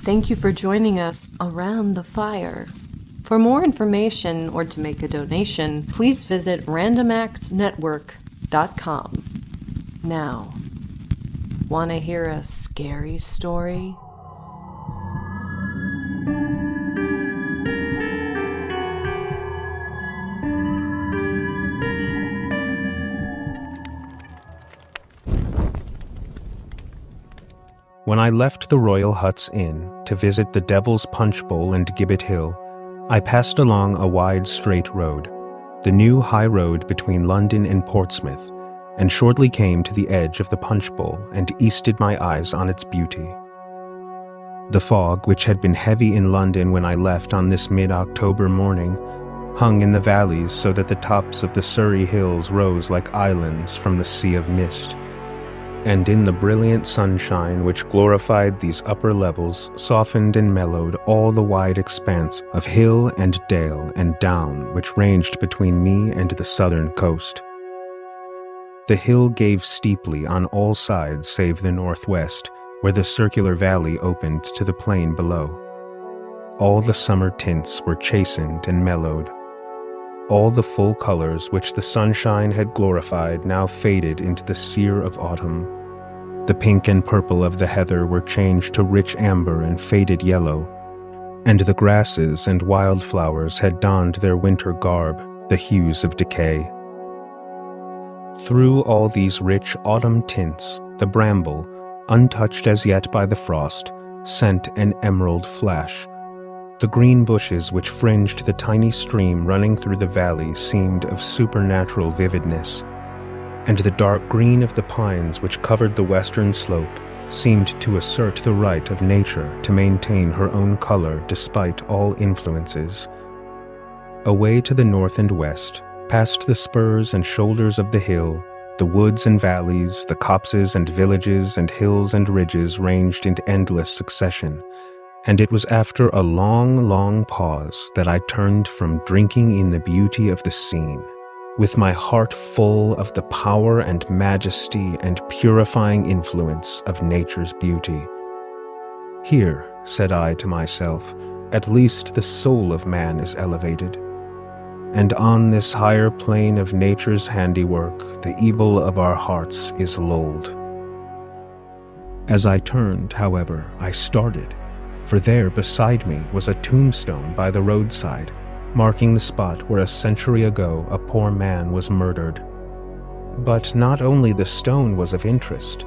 Thank you for joining us around the fire. For more information or to make a donation, please visit randomactsnetwork.com. Now, want to hear a scary story? When I left the Royal Huts Inn to visit the Devil's Punch Bowl and Gibbet Hill, I passed along a wide straight road, the new high road between London and Portsmouth, and shortly came to the edge of the Punch Bowl and easted my eyes on its beauty. The fog, which had been heavy in London when I left on this mid-October morning, hung in the valleys so that the tops of the Surrey hills rose like islands from the sea of mist. And in the brilliant sunshine which glorified these upper levels softened and mellowed all the wide expanse of hill and dale and down which ranged between me and the southern coast. The hill gave steeply on all sides save the northwest, where the circular valley opened to the plain below. All the summer tints were chastened and mellowed. All the full colors which the sunshine had glorified now faded into the sere of autumn. The pink and purple of the heather were changed to rich amber and faded yellow, and the grasses and wildflowers had donned their winter garb, the hues of decay. Through all these rich autumn tints, the bramble, untouched as yet by the frost, sent an emerald flash. The green bushes which fringed the tiny stream running through the valley seemed of supernatural vividness, and the dark green of the pines which covered the western slope seemed to assert the right of nature to maintain her own color despite all influences. Away to the north and west, past the spurs and shoulders of the hill, the woods and valleys, the copses and villages and hills and ridges ranged in endless succession, and it was after a long, long pause that I turned from drinking in the beauty of the scene, with my heart full of the power and majesty and purifying influence of nature's beauty. Here, said I to myself, at least the soul of man is elevated, and on this higher plane of nature's handiwork the evil of our hearts is lulled. As I turned, however, I started, for there beside me was a tombstone by the roadside, marking the spot where a century ago a poor man was murdered. But not only the stone was of interest,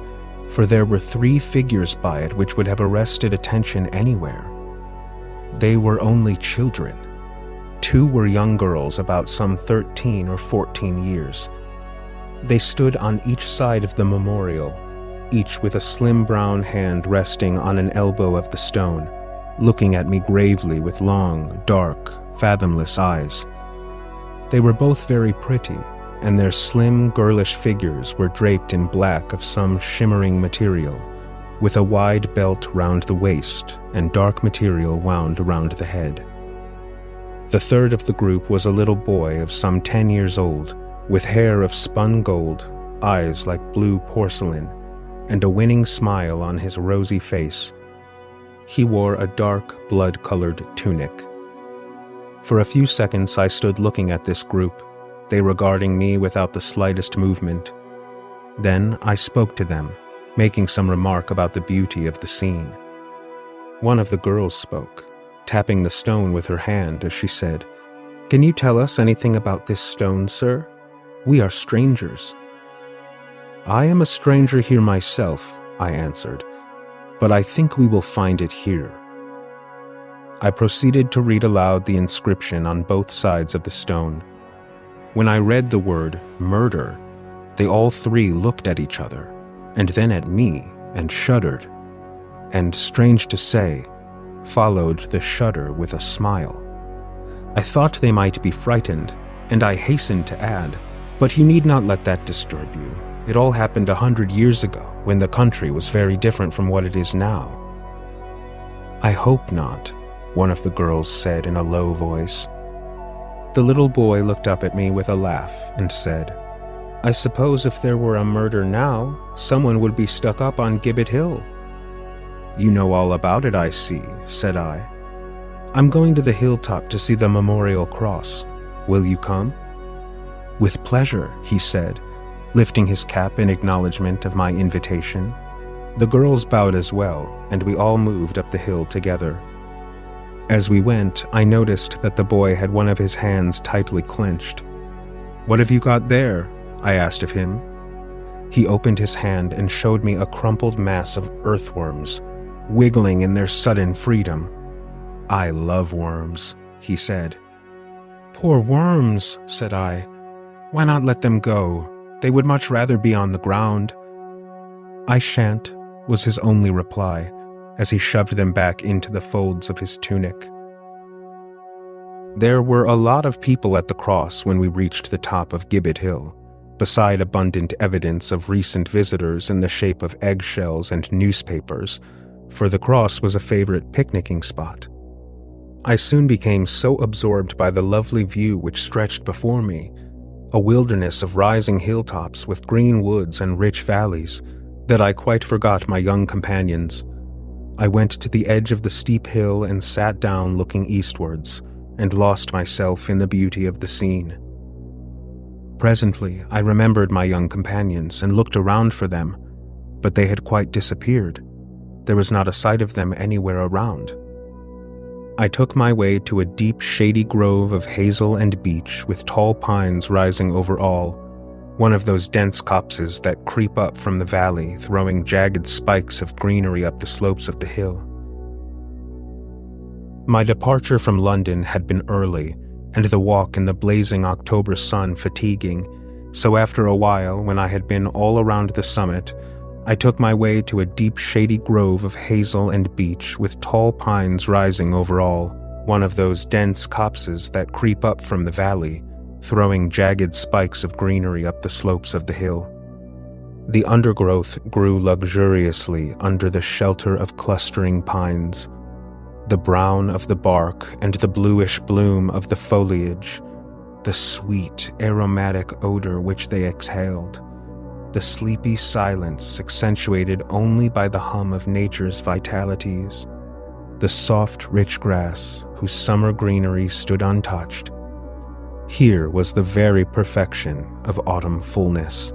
for there were 3 figures by it which would have arrested attention anywhere. They were only children. 2 were young girls about some 13 or 14 years. They stood on each side of the memorial, each with a slim brown hand resting on an elbow of the stone, looking at me gravely with long, dark, fathomless eyes. They were both very pretty, and their slim, girlish figures were draped in black of some shimmering material, with a wide belt round the waist and dark material wound around the head. The third of the group was a little boy of some 10 years old, with hair of spun gold, eyes like blue porcelain, and a winning smile on his rosy face. He wore a dark, blood-colored tunic. For a few seconds I stood looking at this group, they regarding me without the slightest movement. Then I spoke to them, making some remark about the beauty of the scene. One of the girls spoke, tapping the stone with her hand as she said, "Can you tell us anything about this stone, sir? We are strangers." "I am a stranger here myself," I answered, "but I think we will find it here." I proceeded to read aloud the inscription on both sides of the stone. When I read the word murder, they all 3 looked at each other, and then at me, and shuddered, and, strange to say, followed the shudder with a smile. I thought they might be frightened, and I hastened to add, "But you need not let that disturb you. It all happened 100 years ago, when the country was very different from what it is now." "I hope not," one of the girls said in a low voice. The little boy looked up at me with a laugh and said, "I suppose if there were a murder now, someone would be stuck up on Gibbet Hill." "You know all about it, I see," said I. "I'm going to the hilltop to see the memorial cross. Will you come?" "With pleasure," he said, lifting his cap in acknowledgement of my invitation. The girls bowed as well, and we all moved up the hill together. As we went, I noticed that the boy had one of his hands tightly clenched. "What have you got there?" I asked of him. He opened his hand and showed me a crumpled mass of earthworms, wiggling in their sudden freedom. "I love worms," he said. "Poor worms," said I. "Why not let them go? They would much rather be on the ground." "I shan't," was his only reply, as he shoved them back into the folds of his tunic. There were a lot of people at the cross when we reached the top of Gibbet Hill, beside abundant evidence of recent visitors in the shape of eggshells and newspapers, for the cross was a favorite picnicking spot. I soon became so absorbed by the lovely view which stretched before me, a wilderness of rising hilltops with green woods and rich valleys, that I quite forgot my young companions. I went to the edge of the steep hill and sat down looking eastwards, and lost myself in the beauty of the scene. Presently, I remembered my young companions and looked around for them, but they had quite disappeared. There was not a sight of them anywhere around. I took my way to a deep, shady grove of hazel and beech with tall pines rising over all, one of those dense copses that creep up from the valley, throwing jagged spikes of greenery up the slopes of the hill. My departure from London had been early, and the walk in the blazing October sun fatiguing, so after a while, when I had been all around the summit, I took my way to a deep shady grove of hazel and beech with tall pines rising over all, one of those dense copses that creep up from the valley, throwing jagged spikes of greenery up the slopes of the hill. The undergrowth grew luxuriously under the shelter of clustering pines. The brown of the bark and the bluish bloom of the foliage, the sweet, aromatic odor which they exhaled, the sleepy silence accentuated only by the hum of nature's vitalities, the soft, rich grass whose summer greenery stood untouched. Here was the very perfection of autumn fullness.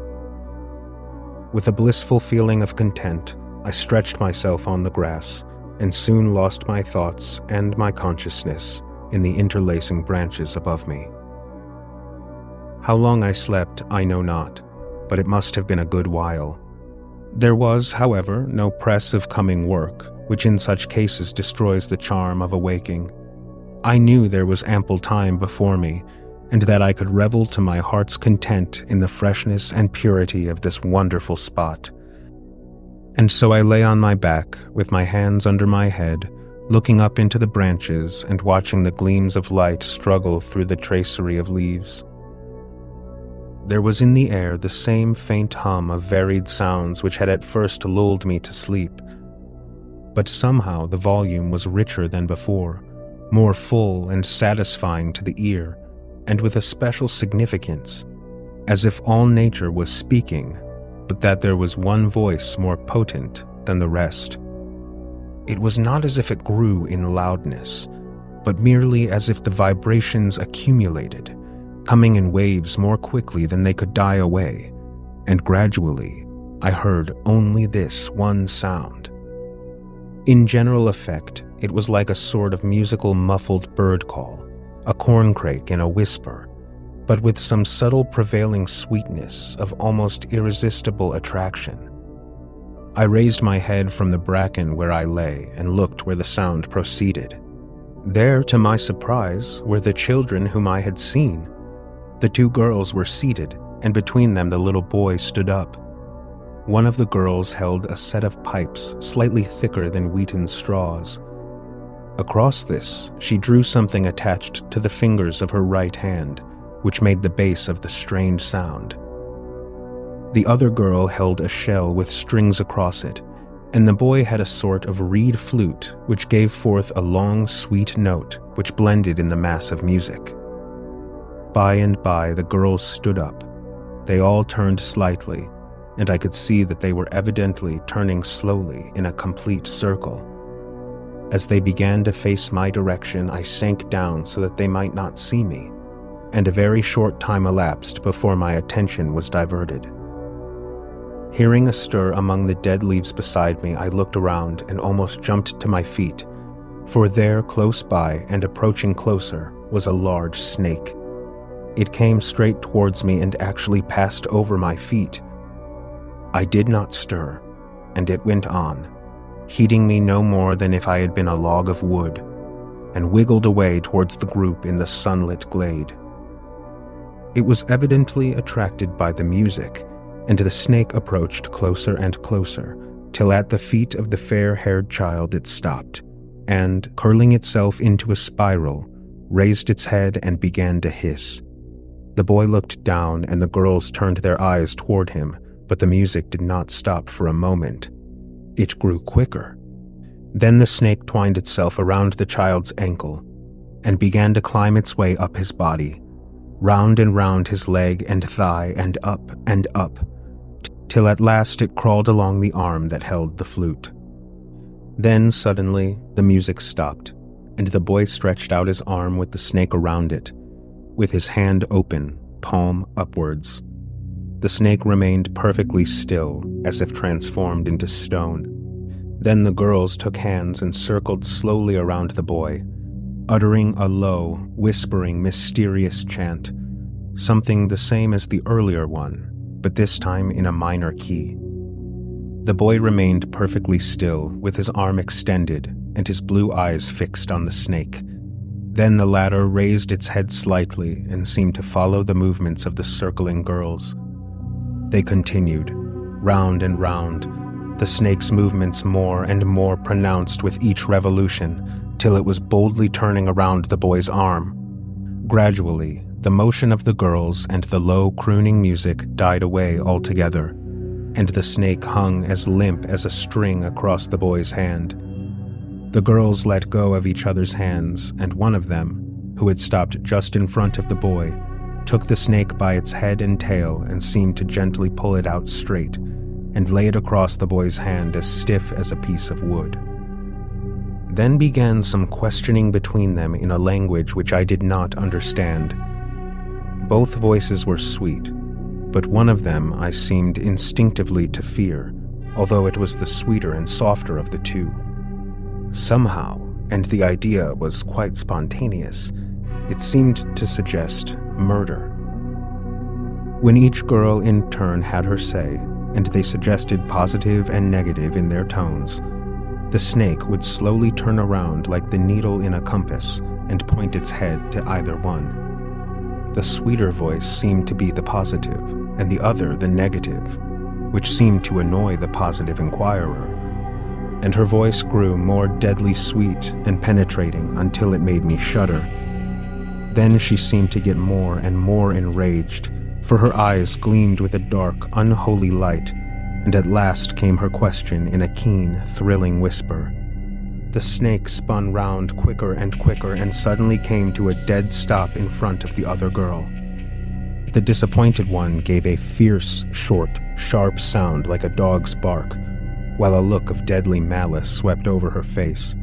With a blissful feeling of content, I stretched myself on the grass, and soon lost my thoughts and my consciousness in the interlacing branches above me. How long I slept, I know not, but it must have been a good while. There was, however, no press of coming work, which in such cases destroys the charm of awaking. I knew there was ample time before me, and that I could revel to my heart's content in the freshness and purity of this wonderful spot. And so I lay on my back, with my hands under my head, looking up into the branches and watching the gleams of light struggle through the tracery of leaves. There was in the air the same faint hum of varied sounds which had at first lulled me to sleep. But somehow the volume was richer than before, more full and satisfying to the ear, and with a special significance, as if all nature was speaking, but that there was one voice more potent than the rest. It was not as if it grew in loudness, but merely as if the vibrations accumulated, coming in waves more quickly than they could die away, and gradually I heard only this one sound. In general effect, it was like a sort of musical muffled bird call, a corncrake in a whisper, but with some subtle prevailing sweetness of almost irresistible attraction. I raised my head from the bracken where I lay and looked where the sound proceeded. There, to my surprise, were the children whom I had seen. The two girls were seated, and between them the little boy stood up. One of the girls held a set of pipes slightly thicker than wheaten straws. Across this, she drew something attached to the fingers of her right hand, which made the base of the strange sound. The other girl held a shell with strings across it, and the boy had a sort of reed flute which gave forth a long, sweet note which blended in the mass of music. By and by the girls stood up. They all turned slightly, and I could see that they were evidently turning slowly in a complete circle. As they began to face my direction, I sank down so that they might not see me, and a very short time elapsed before my attention was diverted. Hearing a stir among the dead leaves beside me, I looked around and almost jumped to my feet, for there, close by and approaching closer, was a large snake. It came straight towards me and actually passed over my feet. I did not stir, and it went on, heeding me no more than if I had been a log of wood, and wiggled away towards the group in the sunlit glade. It was evidently attracted by the music, and the snake approached closer and closer, till at the feet of the fair-haired child it stopped, and, curling itself into a spiral, raised its head and began to hiss. The boy looked down, and the girls turned their eyes toward him, but the music did not stop for a moment. It grew quicker. Then the snake twined itself around the child's ankle, and began to climb its way up his body, round and round his leg and thigh, and up, till at last it crawled along the arm that held the flute. Then, suddenly, the music stopped, and the boy stretched out his arm with the snake around it, with his hand open, palm upwards. The snake remained perfectly still, as if transformed into stone. Then the girls took hands and circled slowly around the boy, uttering a low, whispering, mysterious chant, something the same as the earlier one, but this time in a minor key. The boy remained perfectly still, with his arm extended and his blue eyes fixed on the snake. Then the latter raised its head slightly and seemed to follow the movements of the circling girls. They continued, round and round, the snake's movements more and more pronounced with each revolution, till it was boldly turning around the boy's arm. Gradually, the motion of the girls and the low crooning music died away altogether, and the snake hung as limp as a string across the boy's hand. The girls let go of each other's hands, and one of them, who had stopped just in front of the boy, took the snake by its head and tail and seemed to gently pull it out straight, and lay it across the boy's hand as stiff as a piece of wood. Then began some questioning between them in a language which I did not understand. Both voices were sweet, but one of them I seemed instinctively to fear, although it was the sweeter and softer of the two. Somehow, and the idea was quite spontaneous, it seemed to suggest murder. When each girl in turn had her say, and they suggested positive and negative in their tones, the snake would slowly turn around like the needle in a compass and point its head to either one. The sweeter voice seemed to be the positive, and the other the negative, which seemed to annoy the positive inquirer, and her voice grew more deadly sweet and penetrating until it made me shudder. Then she seemed to get more and more enraged, for her eyes gleamed with a dark, unholy light, and at last came her question in a keen, thrilling whisper. The snake spun round quicker and suddenly came to a dead stop in front of the other girl. The disappointed one gave a fierce, short, sharp sound like a dog's bark, while a look of deadly malice swept over her face.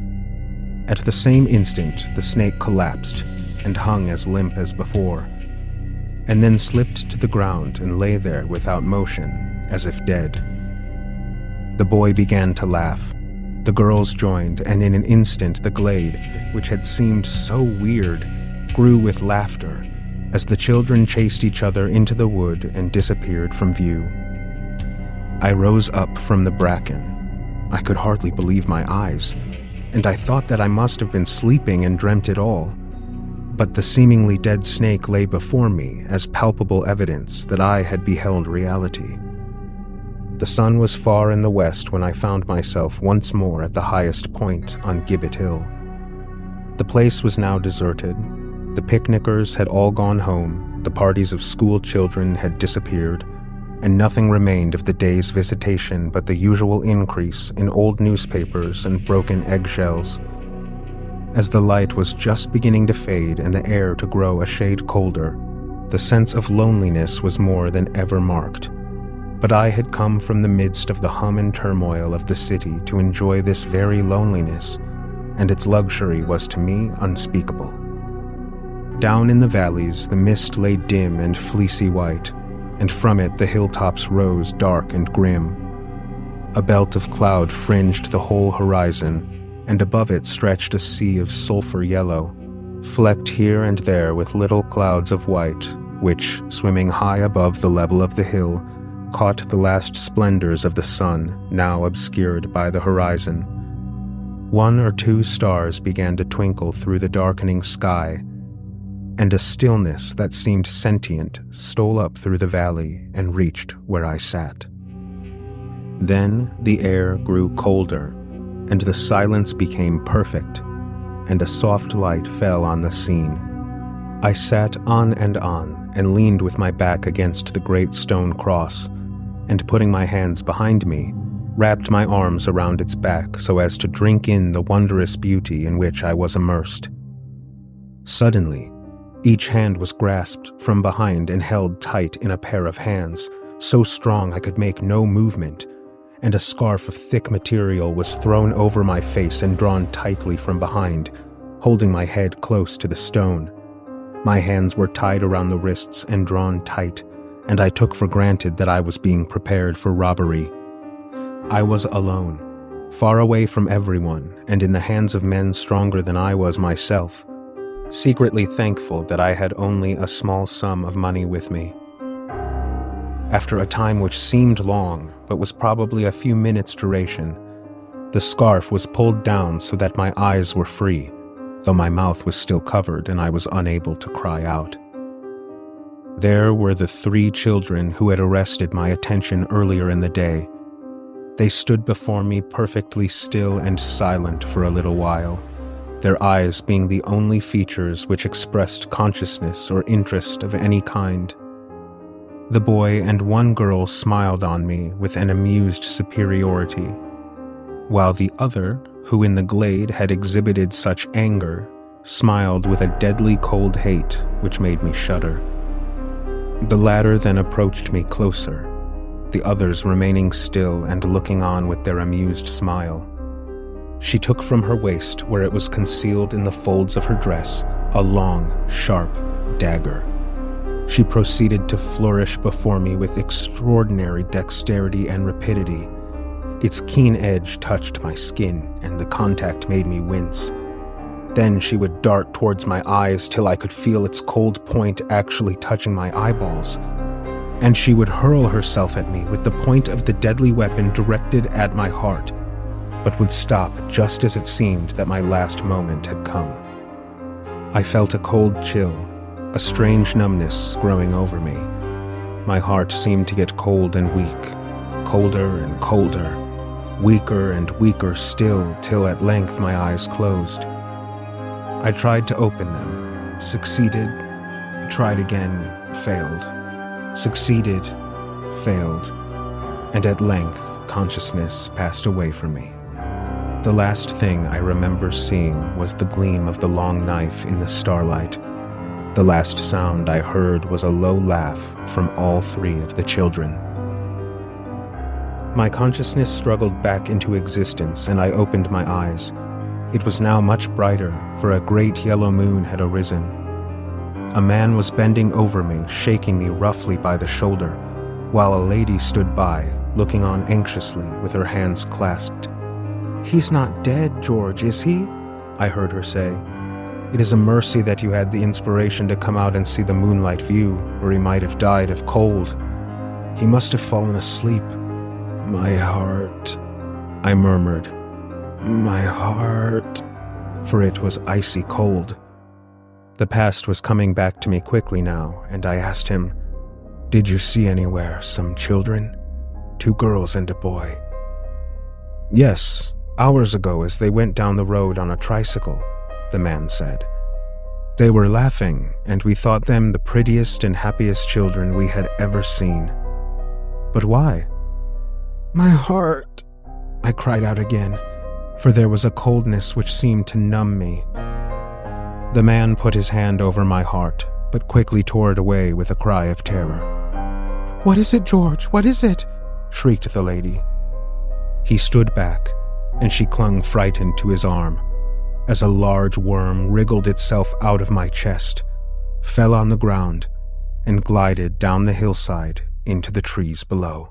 At the same instant, the snake collapsed and hung as limp as before, and then slipped to the ground and lay there without motion, as if dead. The boy began to laugh. The girls joined, and in an instant the glade, which had seemed so weird, grew with laughter as the children chased each other into the wood and disappeared from view. I rose up from the bracken. I could hardly believe my eyes, and I thought that I must have been sleeping and dreamt it all. But the seemingly dead snake lay before me as palpable evidence that I had beheld reality. The sun was far in the west when I found myself once more at the highest point on Gibbet Hill. The place was now deserted. The picnickers had all gone home, the parties of school children had disappeared, and nothing remained of the day's visitation but the usual increase in old newspapers and broken eggshells. As the light was just beginning to fade and the air to grow a shade colder, the sense of loneliness was more than ever marked. But I had come from the midst of the hum and turmoil of the city to enjoy this very loneliness, and its luxury was to me unspeakable. Down in the valleys, the mist lay dim and fleecy white, and from it the hilltops rose dark and grim. A belt of cloud fringed the whole horizon, and above it stretched a sea of sulphur yellow, flecked here and there with little clouds of white, which, swimming high above the level of the hill, caught the last splendors of the sun, now obscured by the horizon. 1 or 2 stars began to twinkle through the darkening sky, and a stillness that seemed sentient stole up through the valley and reached where I sat. Then the air grew colder, and the silence became perfect, and a soft light fell on the scene. I sat on and leaned with my back against the great stone cross, and putting my hands behind me, wrapped my arms around its back so as to drink in the wondrous beauty in which I was immersed. Suddenly, each hand was grasped from behind and held tight in a pair of hands, so strong I could make no movement, and a scarf of thick material was thrown over my face and drawn tightly from behind, holding my head close to the stone. My hands were tied around the wrists and drawn tight, and I took for granted that I was being prepared for robbery. I was alone, far away from everyone, and in the hands of men stronger than I was myself, secretly thankful that I had only a small sum of money with me. After a time which seemed long, but was probably a few minutes' duration, the scarf was pulled down so that my eyes were free, though my mouth was still covered and I was unable to cry out. There were the 3 children who had arrested my attention earlier in the day. They stood before me perfectly still and silent for a little while, their eyes being the only features which expressed consciousness or interest of any kind. The boy and 1 girl smiled on me with an amused superiority, while the other, who in the glade had exhibited such anger, smiled with a deadly cold hate which made me shudder. The latter then approached me closer, the others remaining still and looking on with their amused smile. She took from her waist, where it was concealed in the folds of her dress, a long, sharp dagger. She proceeded to flourish before me with extraordinary dexterity and rapidity. Its keen edge touched my skin, and the contact made me wince. Then she would dart towards my eyes till I could feel its cold point actually touching my eyeballs, and she would hurl herself at me with the point of the deadly weapon directed at my heart, but would stop just as it seemed that my last moment had come. I felt a cold chill, a strange numbness growing over me. My heart seemed to get cold and weak, colder and colder, weaker and weaker still, till at length my eyes closed. I tried to open them, succeeded, tried again, failed, succeeded, failed, and at length consciousness passed away from me. The last thing I remember seeing was the gleam of the long knife in the starlight. The last sound I heard was a low laugh from all 3 of the children. My consciousness struggled back into existence, and I opened my eyes. It was now much brighter, for a great yellow moon had arisen. A man was bending over me, shaking me roughly by the shoulder, while a lady stood by, looking on anxiously with her hands clasped. "He's not dead, George, is he?" I heard her say. "It is a mercy that you had the inspiration to come out and see the moonlight view, or he might have died of cold. He must have fallen asleep." "My heart," I murmured. "My heart," for it was icy cold. The past was coming back to me quickly now, and I asked him, "Did you see anywhere some children? 2 girls and a boy." "Yes, hours ago as they went down the road on a tricycle," the man said. "They were laughing, and we thought them the prettiest and happiest children we had ever seen." "But why?" "My heart," I cried out again, for there was a coldness which seemed to numb me. The man put his hand over my heart, but quickly tore it away with a cry of terror. "What is it, George? What is it?" shrieked the lady. He stood back, and she clung frightened to his arm, as a large worm wriggled itself out of my chest, fell on the ground, and glided down the hillside into the trees below.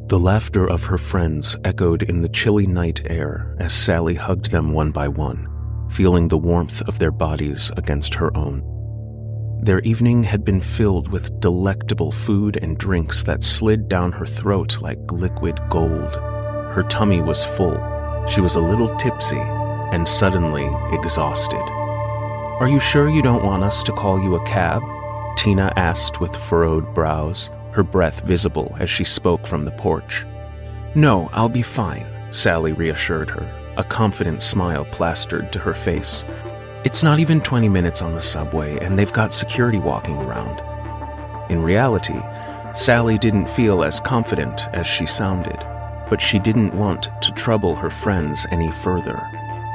The laughter of her friends echoed in the chilly night air as Sally hugged them one by one, feeling the warmth of their bodies against her own. Their evening had been filled with delectable food and drinks that slid down her throat like liquid gold. Her tummy was full, she was a little tipsy, and suddenly exhausted. "Are you sure you don't want us to call you a cab?" Tina asked with furrowed brows, her breath visible as she spoke from the porch. "No, I'll be fine," Sally reassured her, a confident smile plastered to her face. "It's not even 20 minutes on the subway, and they've got security walking around." In reality, Sally didn't feel as confident as she sounded, but she didn't want to trouble her friends any further,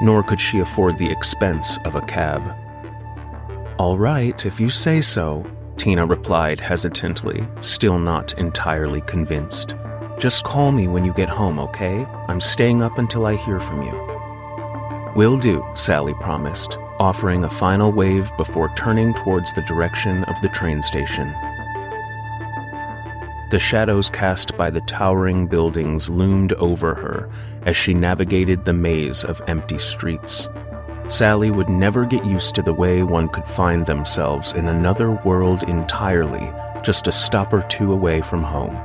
nor could she afford the expense of a cab. "All right, if you say so," Tina replied hesitantly, still not entirely convinced. "Just call me when you get home, okay? I'm staying up until I hear from you." "Will do," Sally promised, offering a final wave before turning towards the direction of the train station. The shadows cast by the towering buildings loomed over her as she navigated the maze of empty streets. Sally would never get used to the way one could find themselves in another world entirely, just a stop or two away from home.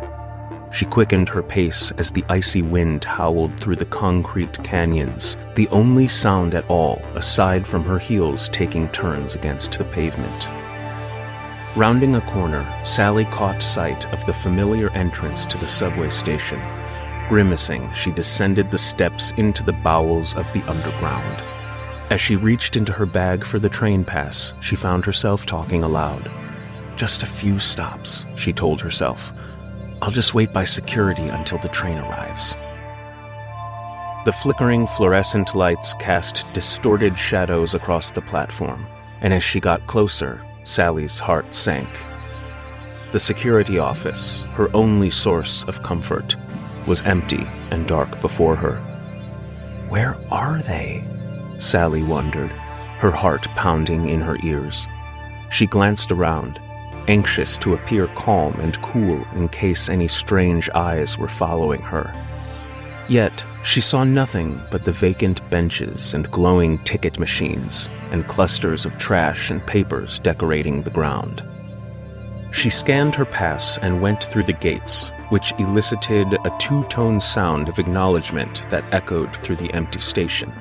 She quickened her pace as the icy wind howled through the concrete canyons, the only sound at all aside from her heels taking turns against the pavement. Rounding a corner, Sally caught sight of the familiar entrance to the subway station. Grimacing, she descended the steps into the bowels of the underground. As she reached into her bag for the train pass, she found herself talking aloud. "Just a few stops," she told herself. "I'll just wait by security until the train arrives." The flickering fluorescent lights cast distorted shadows across the platform, and as she got closer, Sally's heart sank. The security office, her only source of comfort, was empty and dark before her. Where are they? Sally wondered, her heart pounding in her ears. She glanced around, anxious to appear calm and cool in case any strange eyes were following her. Yet, she saw nothing but the vacant benches and glowing ticket machines and clusters of trash and papers decorating the ground. She scanned her pass and went through the gates, which elicited a two-tone sound of acknowledgement that echoed through the empty station.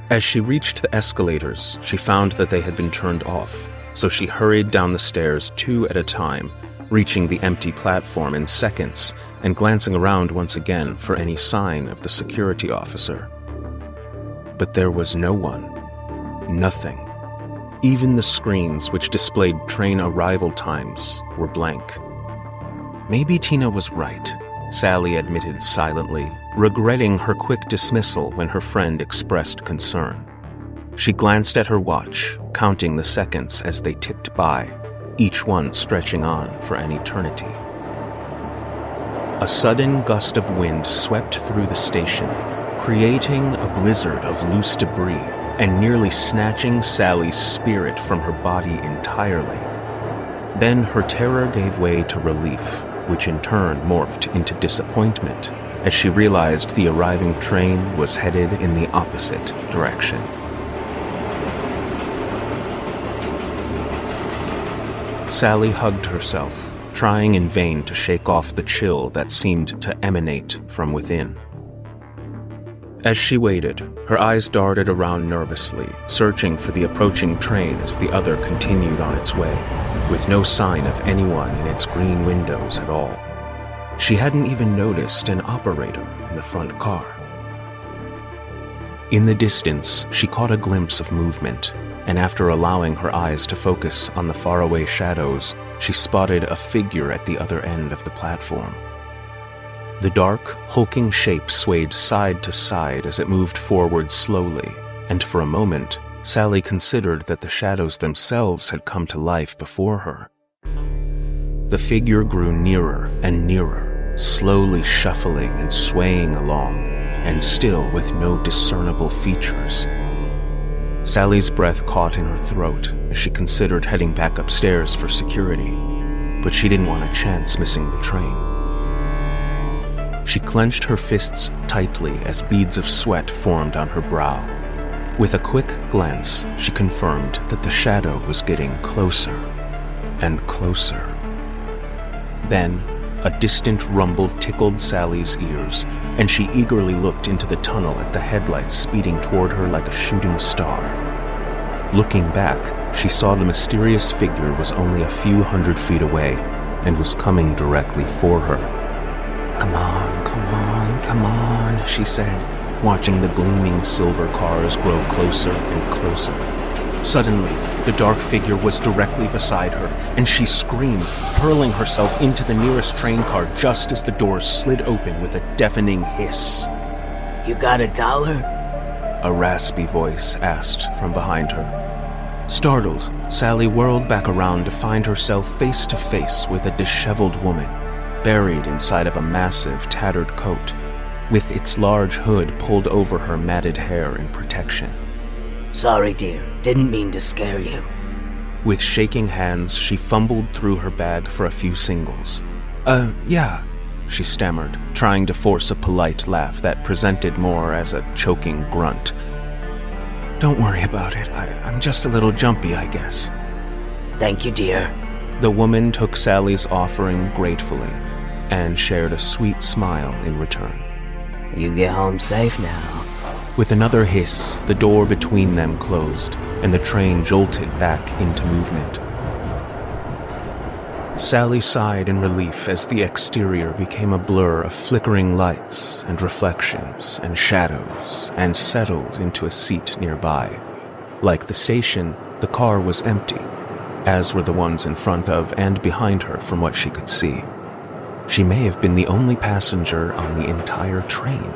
As she reached the escalators, she found that they had been turned off, so she hurried down the stairs 2 at a time, reaching the empty platform in seconds and glancing around once again for any sign of the security officer. But there was no one. Nothing. Even the screens which displayed train arrival times were blank. Maybe Tina was right, Sally admitted silently, regretting her quick dismissal when her friend expressed concern. She glanced at her watch, counting the seconds as they ticked by, each one stretching on for an eternity. A sudden gust of wind swept through the station, creating a blizzard of loose debris and nearly snatching Sally's spirit from her body entirely. Then her terror gave way to relief, which in turn morphed into disappointment as she realized the arriving train was headed in the opposite direction. Sally hugged herself, trying in vain to shake off the chill that seemed to emanate from within. As she waited, her eyes darted around nervously, searching for the approaching train as the other continued on its way, with no sign of anyone in its green windows at all. She hadn't even noticed an operator in the front car. In the distance, she caught a glimpse of movement, and after allowing her eyes to focus on the faraway shadows, she spotted a figure at the other end of the platform. The dark, hulking shape swayed side to side as it moved forward slowly, and for a moment, Sally considered that the shadows themselves had come to life before her. The figure grew nearer and nearer, slowly shuffling and swaying along, and still with no discernible features. Sally's breath caught in her throat as she considered heading back upstairs for security, but she didn't want a chance missing the train. She clenched her fists tightly as beads of sweat formed on her brow. With a quick glance, she confirmed that the shadow was getting closer and closer. Then, a distant rumble tickled Sally's ears, and she eagerly looked into the tunnel at the headlights speeding toward her like a shooting star. Looking back, she saw the mysterious figure was only a few hundred feet away and was coming directly for her. "Come on, come on, come on," she said, watching the gleaming silver cars grow closer and closer. Suddenly, the dark figure was directly beside her, and she screamed, hurling herself into the nearest train car just as the doors slid open with a deafening hiss. "You got $1?" A raspy voice asked from behind her. Startled, Sally whirled back around to find herself face to face with a disheveled woman, buried inside of a massive, tattered coat, with its large hood pulled over her matted hair in protection. "Sorry, dear. Didn't mean to scare you." With shaking hands, she fumbled through her bag for a few singles. Yeah, she stammered, trying to force a polite laugh that presented more as a choking grunt. "Don't worry about it. I'm just a little jumpy, I guess." "Thank you, dear." The woman took Sally's offering gratefully and shared a sweet smile in return. "You get home safe now." With another hiss, the door between them closed, and the train jolted back into movement. Sally sighed in relief as the exterior became a blur of flickering lights and reflections and shadows, and settled into a seat nearby. Like the station, the car was empty, as were the ones in front of and behind her from what she could see. She may have been the only passenger on the entire train.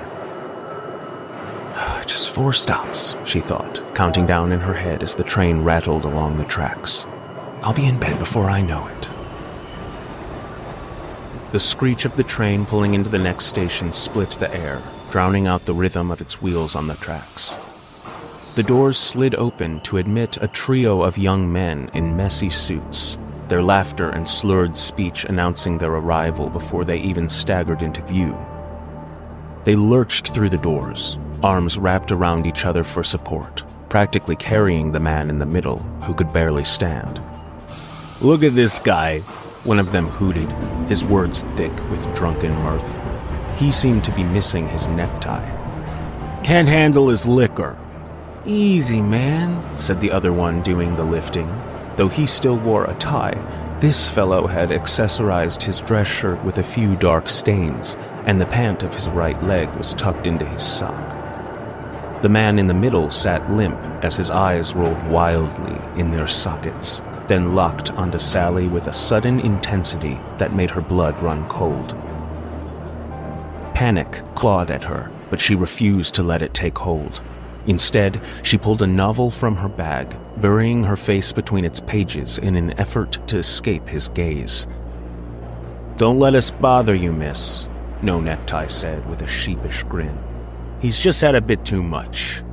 Just 4 stops, she thought, counting down in her head as the train rattled along the tracks. I'll be in bed before I know it. The screech of the train pulling into the next station split the air, drowning out the rhythm of its wheels on the tracks. The doors slid open to admit a trio of young men in messy suits, their laughter and slurred speech announcing their arrival before they even staggered into view. They lurched through the doors, arms wrapped around each other for support, practically carrying the man in the middle, who could barely stand. "Look at this guy," one of them hooted, his words thick with drunken mirth. He seemed to be missing his necktie. "Can't handle his liquor." "Easy, man," said the other one doing the lifting. Though he still wore a tie, this fellow had accessorized his dress shirt with a few dark stains, and the pant of his right leg was tucked into his sock. The man in the middle sat limp as his eyes rolled wildly in their sockets, then locked onto Sally with a sudden intensity that made her blood run cold. Panic clawed at her, but she refused to let it take hold. Instead, she pulled a novel from her bag, burying her face between its pages in an effort to escape his gaze. "Don't let us bother you, miss," No Necktie said with a sheepish grin. "He's just had a bit too much."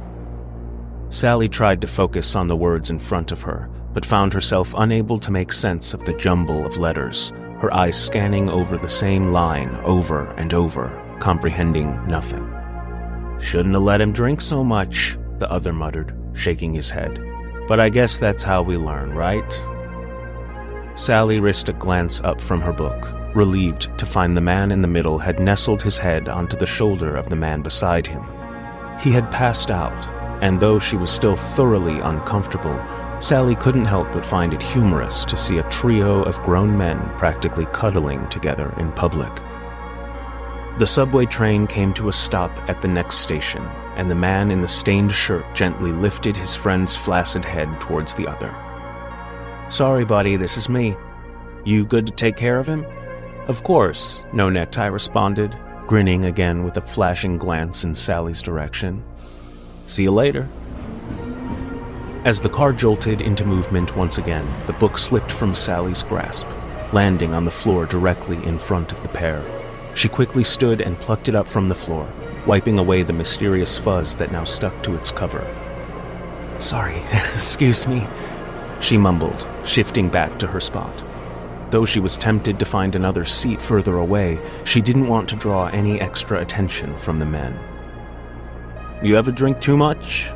Sally tried to focus on the words in front of her, but found herself unable to make sense of the jumble of letters, her eyes scanning over the same line over and over, comprehending nothing. "Shouldn't have let him drink so much," the other muttered, shaking his head. "But I guess that's how we learn, right?" Sally risked a glance up from her book, relieved to find the man in the middle had nestled his head onto the shoulder of the man beside him. He had passed out, and though she was still thoroughly uncomfortable, Sally couldn't help but find it humorous to see a trio of grown men practically cuddling together in public. The subway train came to a stop at the next station, and the man in the stained shirt gently lifted his friend's flaccid head towards the other. "Sorry, buddy, this is me. You good to take care of him?" "Of course," No Necktie responded, grinning again with a flashing glance in Sally's direction. "See you later." As the car jolted into movement once again, the book slipped from Sally's grasp, landing on the floor directly in front of the pair. She quickly stood and plucked it up from the floor, wiping away the mysterious fuzz that now stuck to its cover. "Sorry, excuse me," she mumbled, shifting back to her spot. Though she was tempted to find another seat further away, she didn't want to draw any extra attention from the men. "You ever drink too much?"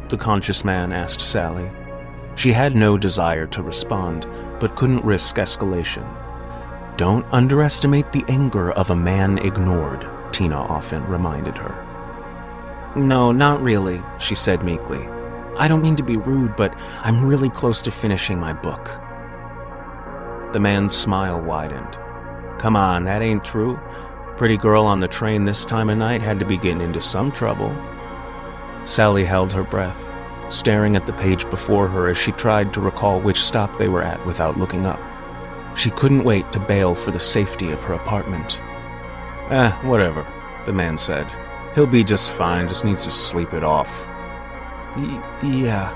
the conscious man asked Sally. She had no desire to respond, but couldn't risk escalation. "Don't underestimate the anger of a man ignored," Tina often reminded her. "No, not really," she said meekly. "I don't mean to be rude, but I'm really close to finishing my book." The man's smile widened. "Come on, that ain't true. Pretty girl on the train this time of night had to be getting into some trouble." Sally held her breath, staring at the page before her as she tried to recall which stop they were at without looking up. She couldn't wait to bail for the safety of her apartment. Whatever," the man said. "He'll be just fine, just needs to sleep it off." Yeah,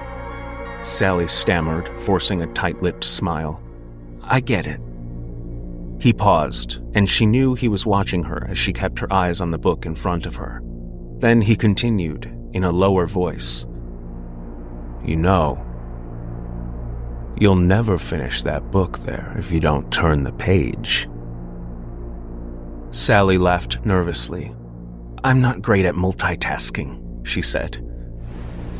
Sally stammered, forcing a tight-lipped smile. "I get it." He paused, and she knew he was watching her as she kept her eyes on the book in front of her. Then he continued, in a lower voice. "You know, you'll never finish that book there if you don't turn the page." Sally laughed nervously. "I'm not great at multitasking," she said.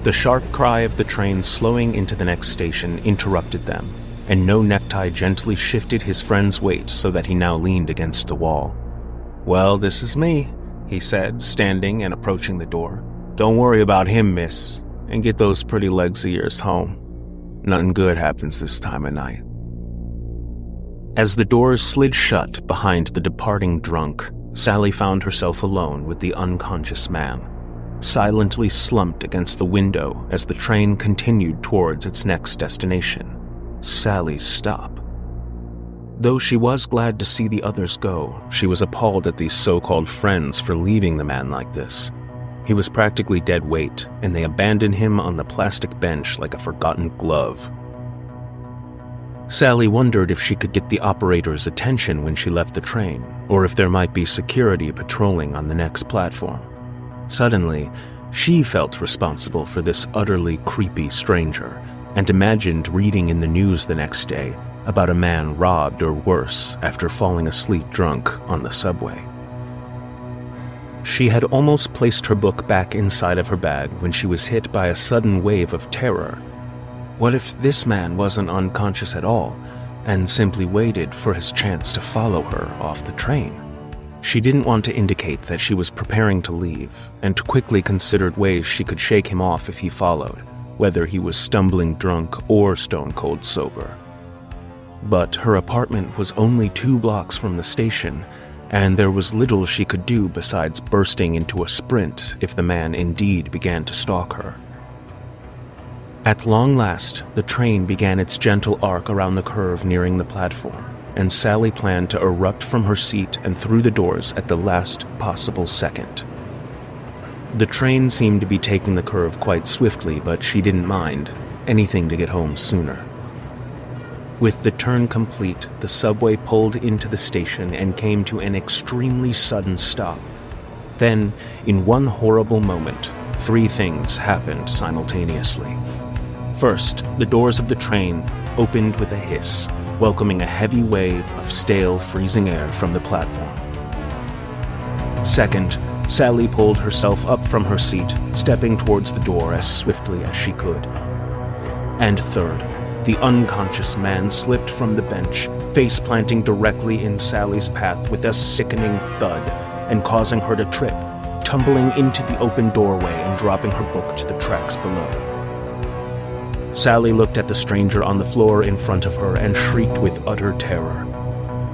The sharp cry of the train slowing into the next station interrupted them, and No Necktie gently shifted his friend's weight so that he now leaned against the wall. "Well, this is me," he said, standing and approaching the door. "Don't worry about him, miss, and get those pretty legs of yours home. Nothing good happens this time of night." As the doors slid shut behind the departing drunk, Sally found herself alone with the unconscious man, silently slumped against the window as the train continued towards its next destination, Sally's stop. Though she was glad to see the others go, she was appalled at these so-called friends for leaving the man like this. He was practically dead weight, and they abandoned him on the plastic bench like a forgotten glove. Sally wondered if she could get the operator's attention when she left the train, or if there might be security patrolling on the next platform. Suddenly, she felt responsible for this utterly creepy stranger, and imagined reading in the news the next day about a man robbed or worse after falling asleep drunk on the subway. She had almost placed her book back inside of her bag when she was hit by a sudden wave of terror. What if this man wasn't unconscious at all, and simply waited for his chance to follow her off the train? She didn't want to indicate that she was preparing to leave, and quickly considered ways she could shake him off if he followed, whether he was stumbling drunk or stone-cold sober. But her apartment was only 2 blocks from the station, and there was little she could do besides bursting into a sprint if the man indeed began to stalk her. At long last, the train began its gentle arc around the curve nearing the platform, and Sally planned to erupt from her seat and through the doors at the last possible second. The train seemed to be taking the curve quite swiftly, but she didn't mind. Anything to get home sooner. With the turn complete, the subway pulled into the station and came to an extremely sudden stop. Then, in one horrible moment, 3 things happened simultaneously. First, the doors of the train opened with a hiss, welcoming a heavy wave of stale, freezing air from the platform. Second, Sally pulled herself up from her seat, stepping towards the door as swiftly as she could. And third, the unconscious man slipped from the bench, face-planting directly in Sally's path with a sickening thud, and causing her to trip, tumbling into the open doorway and dropping her book to the tracks below. Sally looked at the stranger on the floor in front of her and shrieked with utter terror.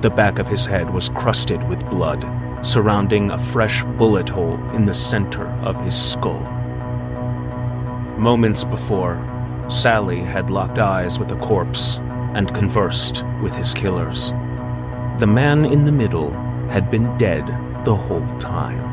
The back of his head was crusted with blood, surrounding a fresh bullet hole in the center of his skull. Moments before, Sally had locked eyes with a corpse and conversed with his killers. The man in the middle had been dead the whole time.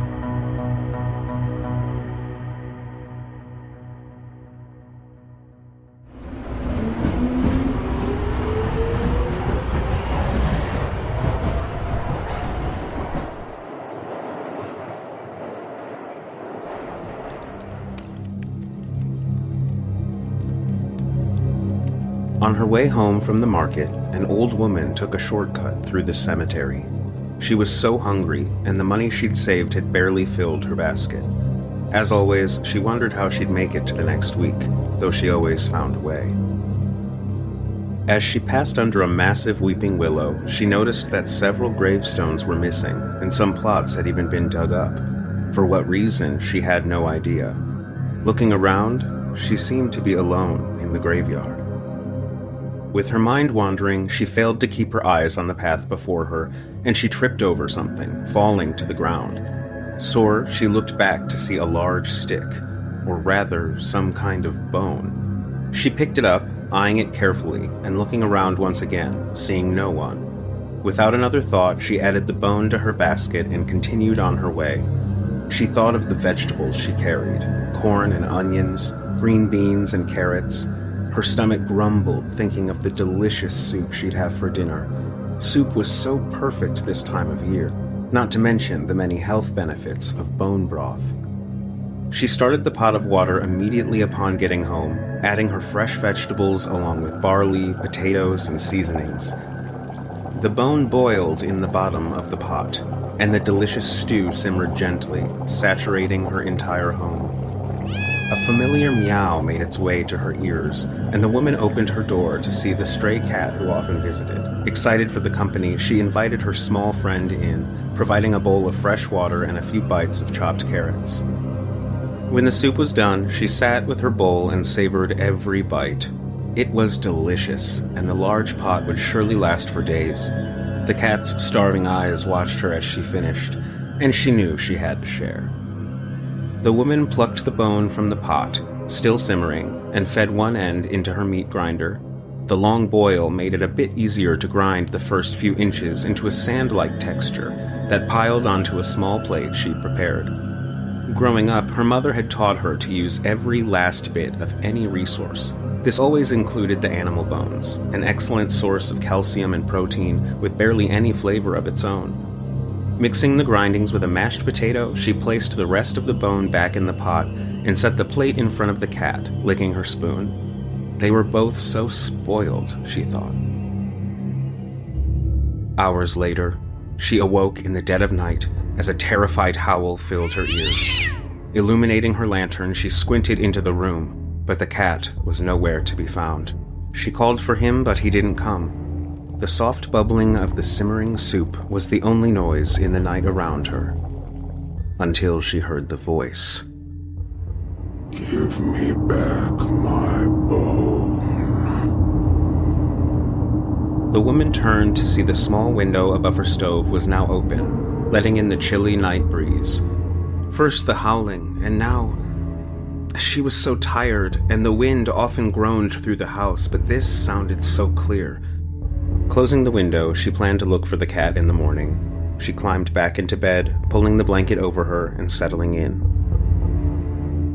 On her way home from the market, an old woman took a shortcut through the cemetery. She was so hungry, and the money she'd saved had barely filled her basket. As always, she wondered how she'd make it to the next week, though she always found a way. As she passed under a massive weeping willow, she noticed that several gravestones were missing, and some plots had even been dug up. For what reason, she had no idea. Looking around, she seemed to be alone in the graveyard. With her mind wandering, she failed to keep her eyes on the path before her, and she tripped over something, falling to the ground. Sore, she looked back to see a large stick, or rather, some kind of bone. She picked it up, eyeing it carefully, and looking around once again, seeing no one. Without another thought, she added the bone to her basket and continued on her way. She thought of the vegetables she carried, corn and onions, green beans and carrots. Her stomach grumbled, thinking of the delicious soup she'd have for dinner. Soup was so perfect this time of year, not to mention the many health benefits of bone broth. She started the pot of water immediately upon getting home, adding her fresh vegetables along with barley, potatoes, and seasonings. The bone boiled in the bottom of the pot, and the delicious stew simmered gently, saturating her entire home. A familiar meow made its way to her ears, and the woman opened her door to see the stray cat who often visited. Excited for the company, she invited her small friend in, providing a bowl of fresh water and a few bites of chopped carrots. When the soup was done, she sat with her bowl and savored every bite. It was delicious, and the large pot would surely last for days. The cat's starving eyes watched her as she finished, and she knew she had to share. The woman plucked the bone from the pot, still simmering, and fed one end into her meat grinder. The long boil made it a bit easier to grind the first few inches into a sand-like texture that piled onto a small plate she'd prepared. Growing up, her mother had taught her to use every last bit of any resource. This always included the animal bones, an excellent source of calcium and protein with barely any flavor of its own. Mixing the grindings with a mashed potato, she placed the rest of the bone back in the pot and set the plate in front of the cat, licking her spoon. They were both so spoiled, she thought. Hours later, she awoke in the dead of night as a terrified howl filled her ears. Illuminating her lantern, she squinted into the room, but the cat was nowhere to be found. She called for him, but he didn't come. The soft bubbling of the simmering soup was the only noise in the night around her, until she heard the voice. Give me back my bone. The woman turned to see the small window above her stove was now open, letting in the chilly night breeze. First the howling, and now... She was so tired, and the wind often groaned through the house, but this sounded so clear. Closing the window, she planned to look for the cat in the morning. She climbed back into bed, pulling the blanket over her and settling in.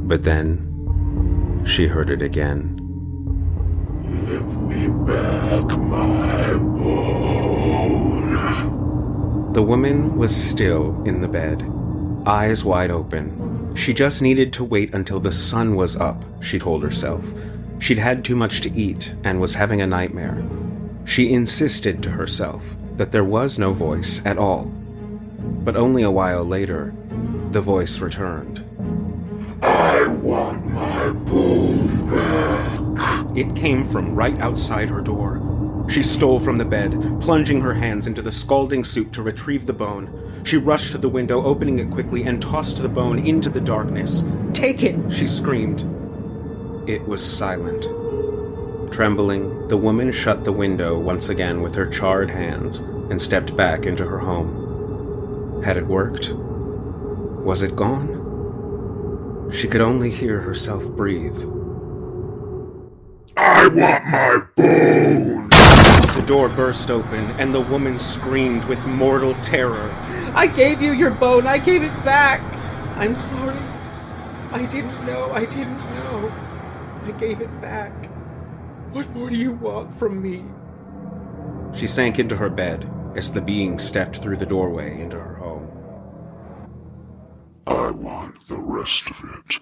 But then, she heard it again. Give me back my bone. The woman was still in the bed, eyes wide open. She just needed to wait until the sun was up, she told herself. She'd had too much to eat and was having a nightmare. She insisted to herself that there was no voice at all. But only a while later, the voice returned. I want my bone back. It came from right outside her door. She stole from the bed, plunging her hands into the scalding soup to retrieve the bone. She rushed to the window, opening it quickly, and tossed the bone into the darkness. "Take it!" she screamed. It was silent. Trembling, the woman shut the window once again with her charred hands and stepped back into her home. Had it worked? Was it gone? She could only hear herself breathe. I want my bone! The door burst open, and the woman screamed with mortal terror. "I gave you your bone! I gave it back! I'm sorry. I didn't know. I gave it back. What more do you want from me?" She sank into her bed as the being stepped through the doorway into her home. I want the rest of it.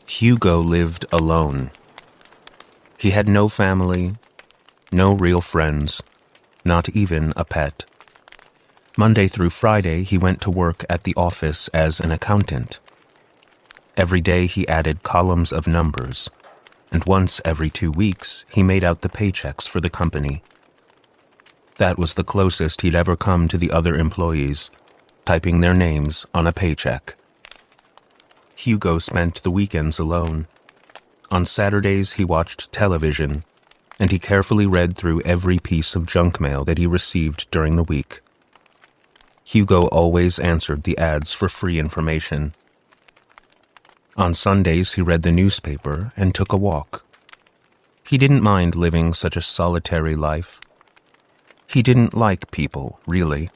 Hugo lived alone. He had no family, no real friends, not even a pet. Monday through Friday, he went to work at the office as an accountant. Every day he added columns of numbers, and once every 2 weeks, he made out the paychecks for the company. That was the closest he'd ever come to the other employees, typing their names on a paycheck. Hugo spent the weekends alone. On Saturdays, he watched television, and he carefully read through every piece of junk mail that he received during the week. Hugo always answered the ads for free information. On Sundays, he read the newspaper and took a walk. He didn't mind living such a solitary life. He didn't like people, really.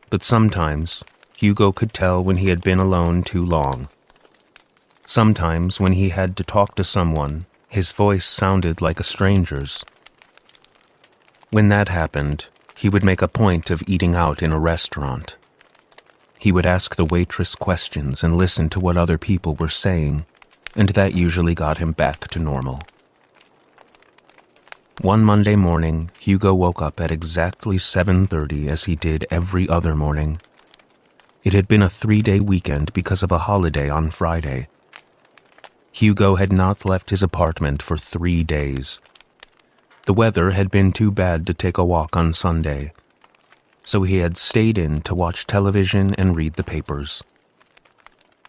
But sometimes, Hugo could tell when he had been alone too long. Sometimes, when he had to talk to someone, his voice sounded like a stranger's. When that happened, he would make a point of eating out in a restaurant. He would ask the waitress questions and listen to what other people were saying, and that usually got him back to normal. One Monday morning, Hugo woke up at exactly 7:30 as he did every other morning. It had been a 3-day weekend because of a holiday on Friday. Hugo had not left his apartment for 3 days. The weather had been too bad to take a walk on Sunday, so he had stayed in to watch television and read the papers.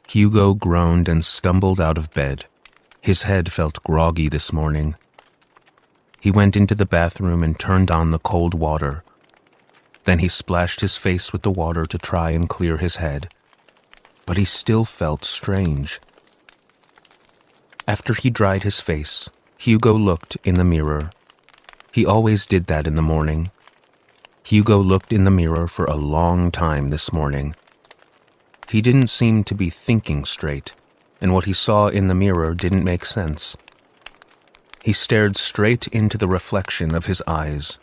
Hugo groaned and stumbled out of bed. His head felt groggy this morning. He went into the bathroom and turned on the cold water. Then he splashed his face with the water to try and clear his head. But he still felt strange. After he dried his face, Hugo looked in the mirror. He always did that in the morning. Hugo looked in the mirror for a long time this morning. He didn't seem to be thinking straight, and what he saw in the mirror didn't make sense. He stared straight into the reflection of his eyes.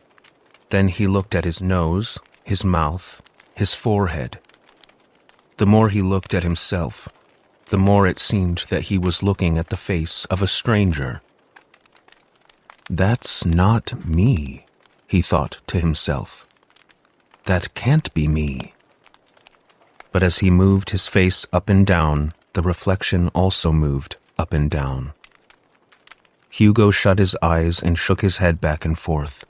Then he looked at his nose, his mouth, his forehead. The more he looked at himself, the more it seemed that he was looking at the face of a stranger. "That's not me," he thought to himself. "That can't be me." But as he moved his face up and down, the reflection also moved up and down. Hugo shut his eyes and shook his head back and forth.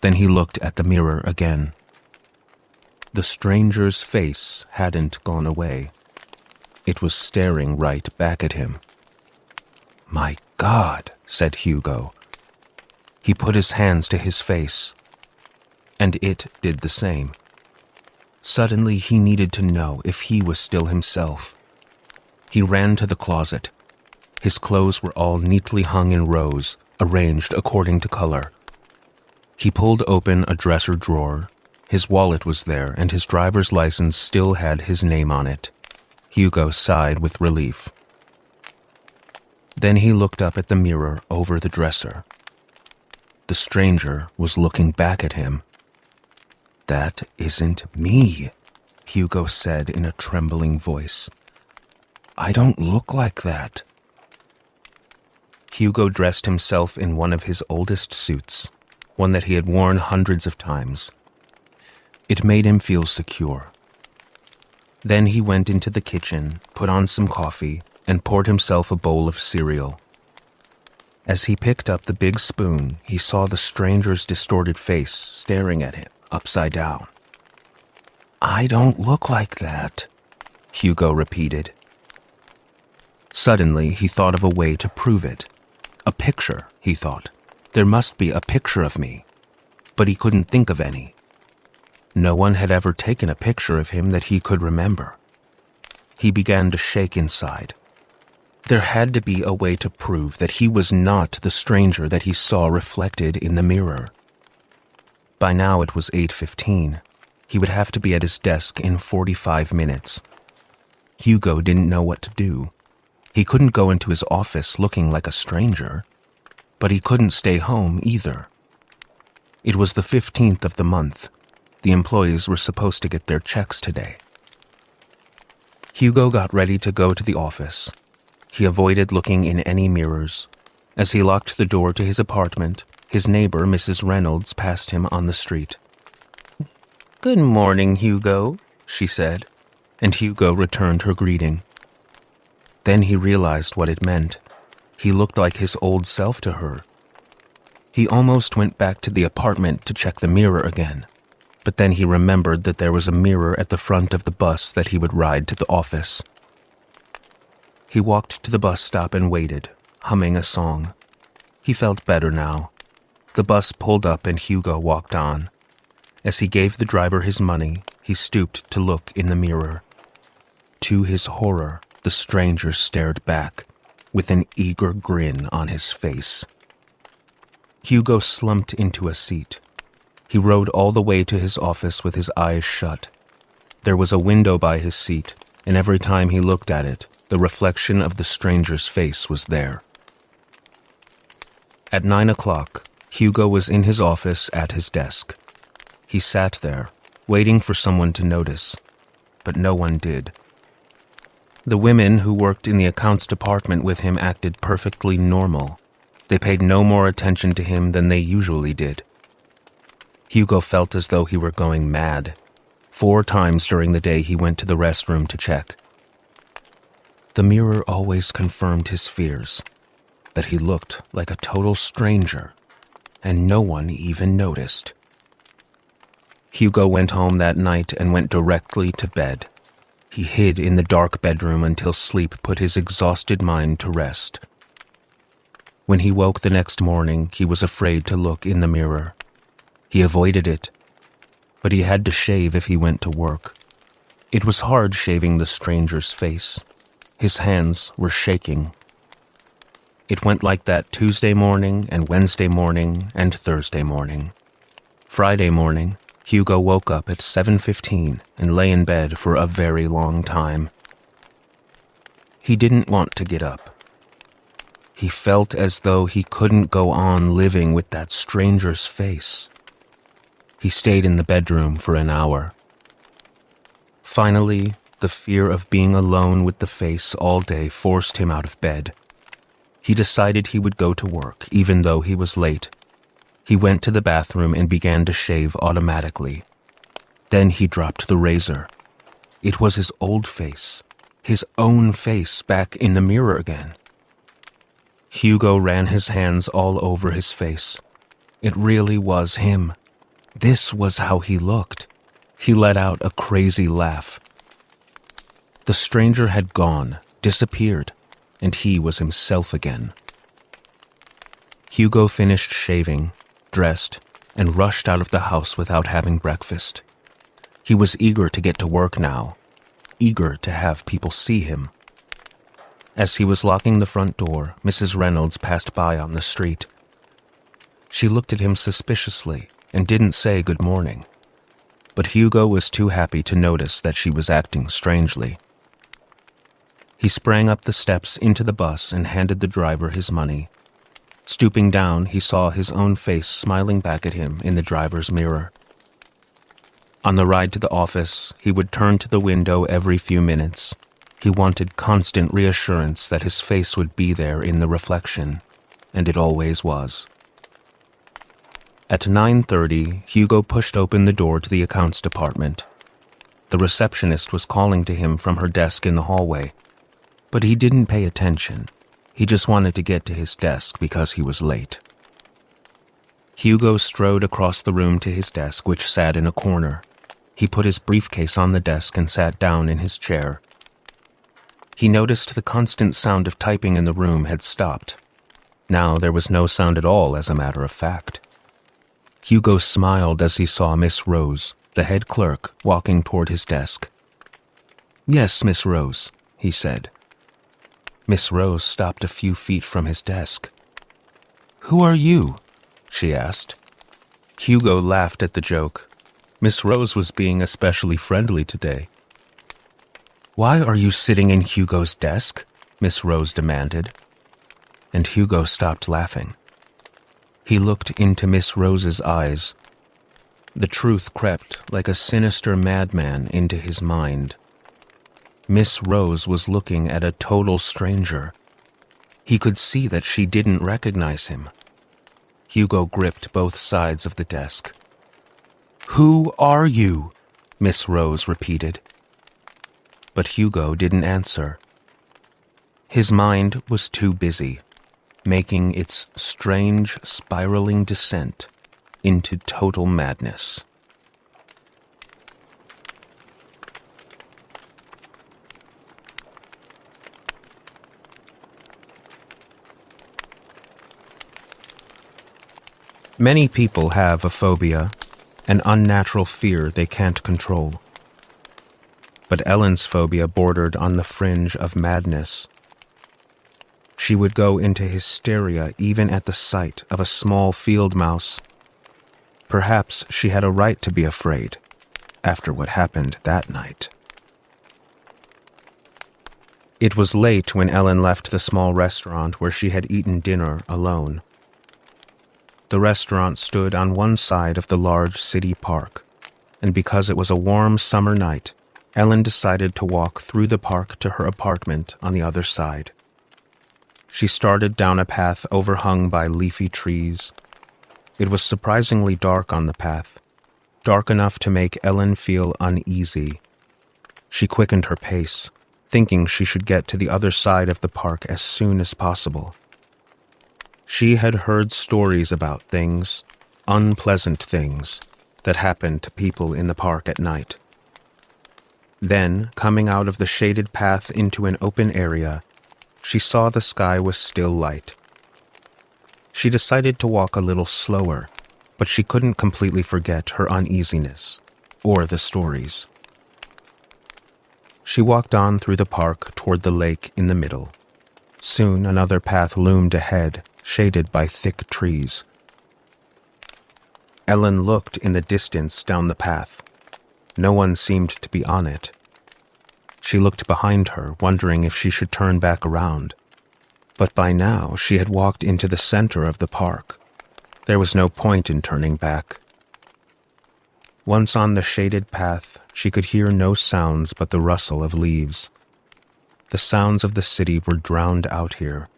Then he looked at the mirror again. The stranger's face hadn't gone away. It was staring right back at him. "My God," said Hugo. He put his hands to his face, and it did the same. Suddenly he needed to know if he was still himself. He ran to the closet. His clothes were all neatly hung in rows, arranged according to color. He pulled open a dresser drawer. His wallet was there, and his driver's license still had his name on it. Hugo sighed with relief. Then he looked up at the mirror over the dresser. The stranger was looking back at him. That isn't me, Hugo said in a trembling voice. I don't look like that. Hugo dressed himself in one of his oldest suits, one that he had worn hundreds of times. It made him feel secure. Then he went into the kitchen, put on some coffee, and poured himself a bowl of cereal. As he picked up the big spoon, he saw the stranger's distorted face staring at him, upside down. I don't look like that, Hugo repeated. Suddenly, he thought of a way to prove it. A picture, he thought. There must be a picture of me. But he couldn't think of any. No one had ever taken a picture of him that he could remember. He began to shake inside. There had to be a way to prove that he was not the stranger that he saw reflected in the mirror. By now it was 8:15. He would have to be at his desk in 45 minutes. Hugo didn't know what to do. He couldn't go into his office looking like a stranger, but he couldn't stay home either. It was the 15th of the month. The employees were supposed to get their checks today. Hugo got ready to go to the office. He avoided looking in any mirrors. As he locked the door to his apartment, his neighbor, Mrs. Reynolds, passed him on the street. "Good morning, Hugo," she said, and Hugo returned her greeting. Then he realized what it meant. He looked like his old self to her. He almost went back to the apartment to check the mirror again, but then he remembered that there was a mirror at the front of the bus that he would ride to the office. He walked to the bus stop and waited, humming a song. He felt better now. The bus pulled up and Hugo walked on. As he gave the driver his money, he stooped to look in the mirror. To his horror, the stranger stared back, with an eager grin on his face. Hugo slumped into a seat. He rode all the way to his office with his eyes shut. There was a window by his seat, and every time he looked at it, the reflection of the stranger's face was there. At 9 o'clock, Hugo was in his office at his desk. He sat there, waiting for someone to notice, but no one did. The women who worked in the accounts department with him acted perfectly normal. They paid no more attention to him than they usually did. Hugo felt as though he were going mad. 4 times during the day he went to the restroom to check. The mirror always confirmed his fears, that he looked like a total stranger, and no one even noticed. Hugo went home that night and went directly to bed. He hid in the dark bedroom until sleep put his exhausted mind to rest. When he woke the next morning, he was afraid to look in the mirror. He avoided it, but he had to shave if he went to work. It was hard shaving the stranger's face. His hands were shaking. It went like that Tuesday morning and Wednesday morning and Thursday morning. Friday morning, Hugo woke up at 7:15 and lay in bed for a very long time. He didn't want to get up. He felt as though he couldn't go on living with that stranger's face. He stayed in the bedroom for an hour. Finally, the fear of being alone with the face all day forced him out of bed. He decided he would go to work, even though he was late. He went to the bathroom and began to shave automatically. Then he dropped the razor. It was his old face, his own face back in the mirror again. Hugo ran his hands all over his face. It really was him. This was how he looked. He let out a crazy laugh. The stranger had gone, disappeared, and he was himself again. Hugo finished shaving, dressed, and rushed out of the house without having breakfast. He was eager to get to work now, eager to have people see him. As he was locking the front door, Mrs. Reynolds passed by on the street. She looked at him suspiciously and didn't say good morning, but Hugo was too happy to notice that she was acting strangely. He sprang up the steps into the bus and handed the driver his money. Stooping down, he saw his own face smiling back at him in the driver's mirror. On the ride to the office, he would turn to the window every few minutes. He wanted constant reassurance that his face would be there in the reflection, and it always was. At 9:30, Hugo pushed open the door to the accounts department. The receptionist was calling to him from her desk in the hallway, but he didn't pay attention. He just wanted to get to his desk because he was late. Hugo strode across the room to his desk, which sat in a corner. He put his briefcase on the desk and sat down in his chair. He noticed the constant sound of typing in the room had stopped. Now there was no sound at all, as a matter of fact. Hugo smiled as he saw Miss Rose, the head clerk, walking toward his desk. "Yes, Miss Rose," he said. Miss Rose stopped a few feet from his desk. "Who are you?" she asked. Hugo laughed at the joke. Miss Rose was being especially friendly today. "Why are you sitting in Hugo's desk?" Miss Rose demanded. And Hugo stopped laughing. He looked into Miss Rose's eyes. The truth crept like a sinister madman into his mind. Miss Rose was looking at a total stranger. He could see that she didn't recognize him. Hugo gripped both sides of the desk. "Who are you?" Miss Rose repeated. But Hugo didn't answer. His mind was too busy, making its strange, spiraling descent into total madness. Many people have a phobia, an unnatural fear they can't control. But Ellen's phobia bordered on the fringe of madness. She would go into hysteria even at the sight of a small field mouse. Perhaps she had a right to be afraid, after what happened that night. It was late when Ellen left the small restaurant where she had eaten dinner alone. The restaurant stood on one side of the large city park, and because it was a warm summer night, Ellen decided to walk through the park to her apartment on the other side. She started down a path overhung by leafy trees. It was surprisingly dark on the path, dark enough to make Ellen feel uneasy. She quickened her pace, thinking she should get to the other side of the park as soon as possible. She had heard stories about things, unpleasant things, that happened to people in the park at night. Then, coming out of the shaded path into an open area, she saw the sky was still light. She decided to walk a little slower, but she couldn't completely forget her uneasiness, or the stories. She walked on through the park toward the lake in the middle. Soon another path loomed ahead, shaded by thick trees. Ellen looked in the distance down the path. No one seemed to be on it. She looked behind her, wondering if she should turn back around. But by now she had walked into the center of the park. There was no point in turning back. Once on the shaded path, she could hear no sounds but the rustle of leaves. The sounds of the city were drowned out here.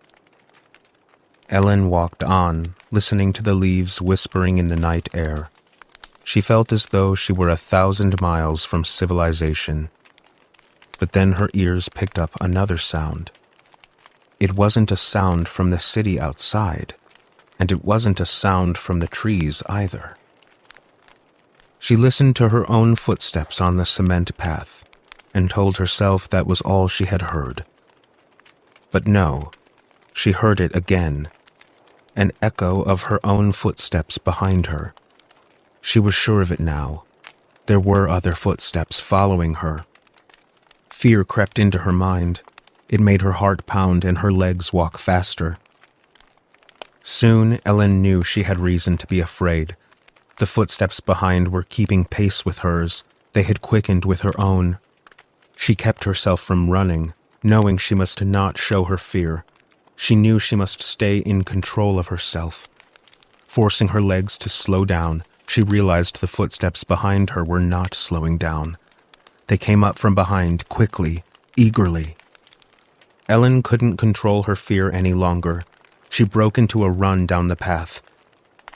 Ellen walked on, listening to the leaves whispering in the night air. She felt as though she were 1,000 miles from civilization. But then her ears picked up another sound. It wasn't a sound from the city outside, and it wasn't a sound from the trees either. She listened to her own footsteps on the cement path, and told herself that was all she had heard. But no, she heard it again, an echo of her own footsteps behind her. She was sure of it now. There were other footsteps following her. Fear crept into her mind. It made her heart pound and her legs walk faster. Soon Ellen knew she had reason to be afraid. The footsteps behind were keeping pace with hers. They had quickened with her own. She kept herself from running, knowing she must not show her fear. She knew she must stay in control of herself. Forcing her legs to slow down, She realized the footsteps behind her were not slowing down. They came up from behind, quickly, eagerly. Ellen couldn't control her fear any longer. She broke into a run down the path.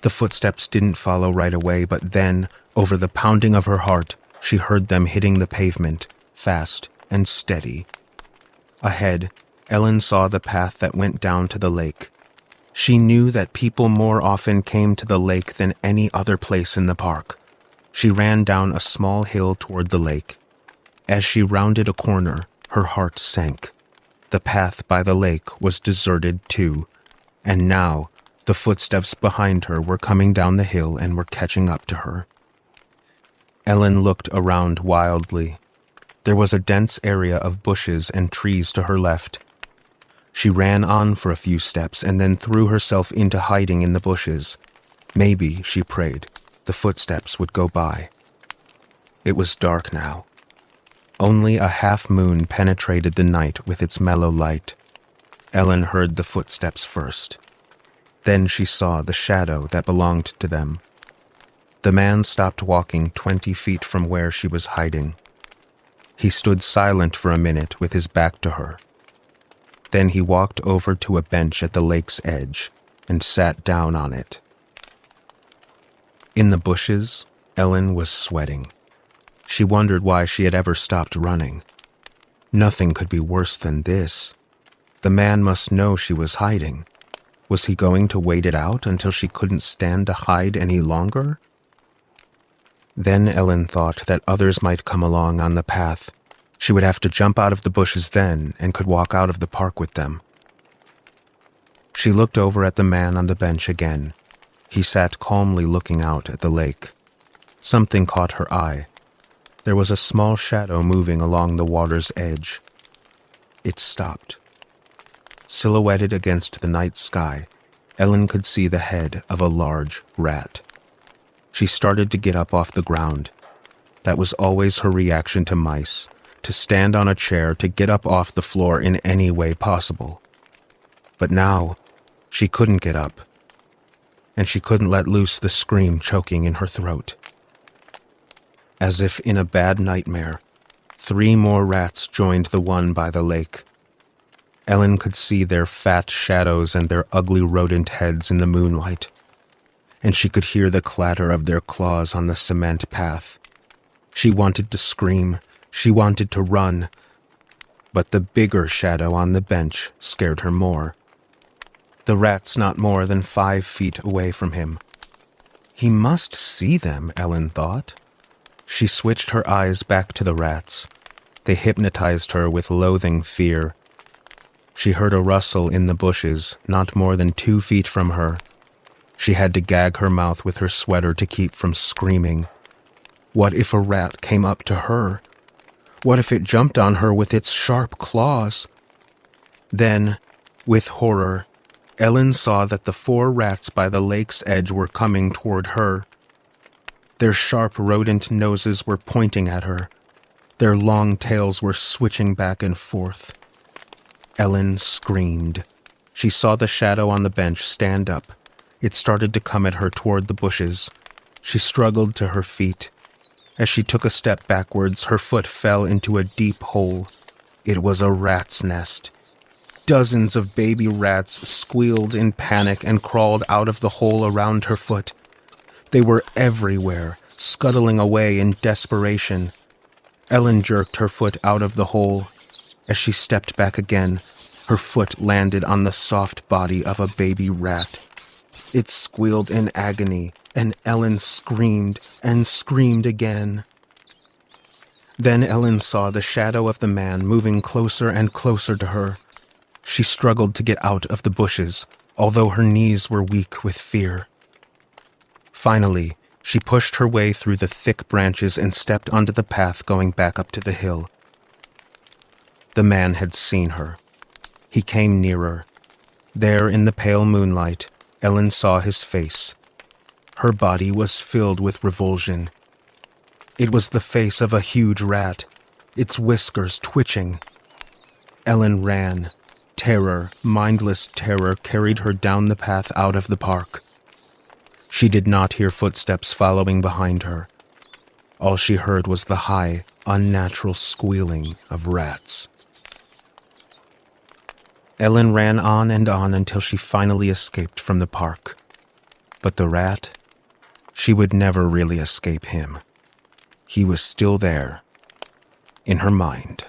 The footsteps didn't follow right away, but then, over the pounding of her heart, she heard them hitting the pavement, fast and steady. Ahead, Ellen saw the path that went down to the lake. She knew that people more often came to the lake than any other place in the park. She ran down a small hill toward the lake. As she rounded a corner, her heart sank. The path by the lake was deserted too, and now the footsteps behind her were coming down the hill and were catching up to her. Ellen looked around wildly. There was a dense area of bushes and trees to her left. She ran on for a few steps and then threw herself into hiding in the bushes. Maybe, she prayed, the footsteps would go by. It was dark now. Only a half-moon penetrated the night with its mellow light. Ellen heard the footsteps first. Then she saw the shadow that belonged to them. The man stopped walking 20 feet from where she was hiding. He stood silent for a minute with his back to her. Then he walked over to a bench at the lake's edge and sat down on it. In the bushes, Ellen was sweating. She wondered why she had ever stopped running. Nothing could be worse than this. The man must know she was hiding. Was he going to wait it out until she couldn't stand to hide any longer? Then Ellen thought that others might come along on the path. She would have to jump out of the bushes then and could walk out of the park with them. She looked over at the man on the bench again. He sat calmly looking out at the lake. Something caught her eye. There was a small shadow moving along the water's edge. It stopped. Silhouetted against the night sky, Ellen could see the head of a large rat. She started to get up off the ground. That was always her reaction to mice, to stand on a chair, to get up off the floor in any way possible. But now, she couldn't get up, and she couldn't let loose the scream choking in her throat. As if in a bad nightmare, 3 more rats joined the one by the lake. Ellen could see their fat shadows and their ugly rodent heads in the moonlight, and she could hear the clatter of their claws on the cement path. She wanted to scream, she wanted to run, but the bigger shadow on the bench scared her more. The rat's not more than 5 feet away from him. He must see them, Ellen thought. She switched her eyes back to the rats. They hypnotized her with loathing fear. She heard a rustle in the bushes, not more than 2 feet from her. She had to gag her mouth with her sweater to keep from screaming. What if a rat came up to her? What if it jumped on her with its sharp claws? Then, with horror, Ellen saw that the 4 rats by the lake's edge were coming toward her. Their sharp rodent noses were pointing at her. Their long tails were switching back and forth. Ellen screamed. She saw the shadow on the bench stand up. It started to come at her toward the bushes. She struggled to her feet. As she took a step backwards, her foot fell into a deep hole. It was a rat's nest. Dozens of baby rats squealed in panic and crawled out of the hole around her foot. They were everywhere, scuttling away in desperation. Ellen jerked her foot out of the hole. As she stepped back again, her foot landed on the soft body of a baby rat. It squealed in agony, and Ellen screamed and screamed again. Then Ellen saw the shadow of the man moving closer and closer to her. She struggled to get out of the bushes, although her knees were weak with fear. Finally, she pushed her way through the thick branches and stepped onto the path going back up to the hill. The man had seen her. He came nearer. There in the pale moonlight, Ellen saw his face. Her body was filled with revulsion. It was the face of a huge rat, its whiskers twitching. Ellen ran. Terror, mindless terror, carried her down the path out of the park. She did not hear footsteps following behind her. All she heard was the high, unnatural squealing of rats. Ellen ran on and on until she finally escaped from the park. But the rat, she would never really escape him. He was still there, in her mind.